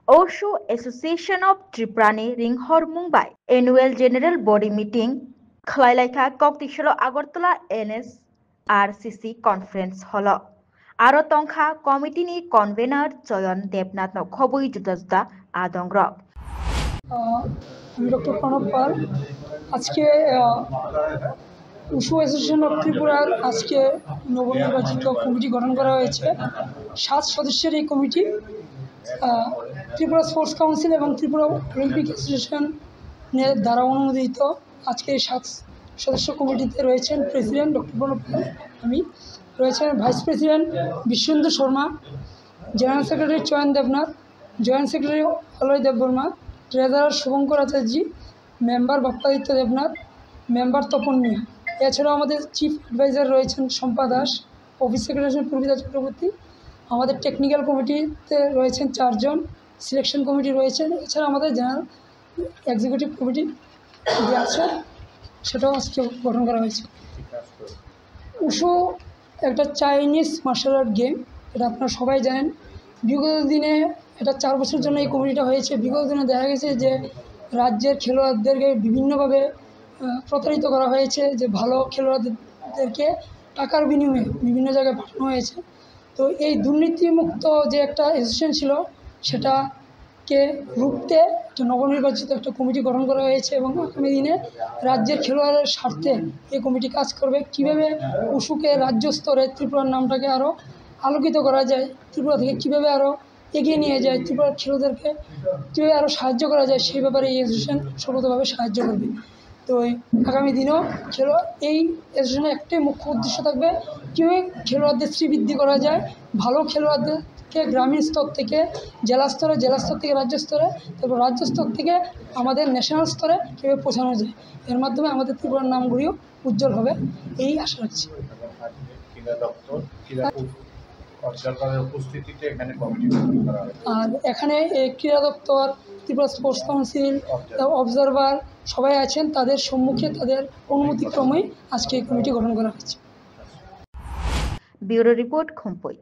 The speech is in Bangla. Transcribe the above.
Osho Association of Triprani Ringhor Mumbai Annual General Body Meeting Khlailaika Koktisolo Agartala NSRCC Conference Hall Aro Tongkha Committee ni Convener Choyon Debnath no Khobui Juda Adongrok আমি ডক্টর প্রণব পাল। আজকে উশু অ্যাসোসিয়েশন অফ ত্রিপুরার আজকে নবনির্বাচিত কমিটি গঠন করা হয়েছে। 7 সদস্যের এই কমিটি ত্রিপুরা স্পোর্টস কাউন্সিল এবং ত্রিপুরা অলিম্পিক অ্যাসোসিয়েশনের দ্বারা অনুমোদিত। আজকে এই 7 সদস্য কমিটিতে রয়েছেন প্রেসিডেন্ট ডক্টর প্রণব পাল, আমি রয়েছেন vice president Bishwendu Sharma, general secretary Chayan Debnath, joint secretary Alay Debbarma, treasurer Shubhankar Acharya, member Bappaditya Debnath, member Tapan Mia. এছাড়াও আমাদের চিফ অ্যাডভাইজার রয়েছেন শম্পা দাস, অফিস সেক্রেটারি পূর্বিতা চক্রবর্তী। আমাদের টেকনিক্যাল কমিটিতে রয়েছেন 4 জন, সিলেকশন কমিটি রয়েছেন। এছাড়া আমাদের জেনারেল এক্সিকিউটিভ কমিটি যে আছে সেটাও আজকে গঠন করা হয়েছে। উশু একটা চাইনিজ মার্শাল আর্ট গেম, এটা আপনারা সবাই জানেন। বিগত দিনে এটা 4 বছরের জন্য এই কমিটিটা হয়েছে। বিগত দিনে দেখা গেছে যে রাজ্যের খেলোয়াড়দেরকে বিভিন্নভাবে প্রতারিত করা হয়েছে, যে ভালো খেলোয়াড়দেরকে টাকার বিনিময়ে বিভিন্ন জায়গায় পাঠানো হয়েছে। তো এই দুর্নীতিমুক্ত যে একটা অ্যাসোসিয়েশন ছিল সেটাকে রুখতে একটা নবনির্বাচিত একটা কমিটি গঠন করা হয়েছে এবং আগামী দিনে রাজ্যের খেলোয়াড়ের স্বার্থে এই কমিটি কাজ করবে। কীভাবে উশুকে রাজ্য স্তরে ত্রিপুরার নামটাকে আরও আলোকিত করা যায়, ত্রিপুরা থেকে কীভাবে আরও এগিয়ে নিয়ে যায়, ত্রিপুরার খেলোয়াড়দেরকে কীভাবে আরও সাহায্য করা যায়, সেই ব্যাপারে এই অ্যাসোসিয়েশন সর্বতভাবে সাহায্য করবে। তো আগামী দিনেও এই অ্যাসোসিয়েশনের একটাই মুখ্য উদ্দেশ্য থাকবে, কীভাবে খেলোয়াড়দের শ্রীবৃদ্ধি করা যায়, ভালো খেলোয়াড়দেরকে গ্রামীণ স্তর থেকে জেলা স্তরে, জেলা স্তর থেকে রাজ্য স্তরে, তারপর রাজ্য স্তর থেকে আমাদের ন্যাশনাল স্তরে কীভাবে পৌঁছানো যায়। এর মাধ্যমে আমাদের ত্রিপুরার নামগুলিও উজ্জ্বল হবে, এই আশা রাখছি। আর এখানে ক্রীড়া দপ্তর, ত্রিপুরা স্পোর্টস কাউন্সিল, অবজারভার সবাই আছেন। তাদের সম্মুখে তাদের অনুমতিক্রমেই আজকে এই কমিটি গঠন করা হয়েছে। Bureau report খম্পই।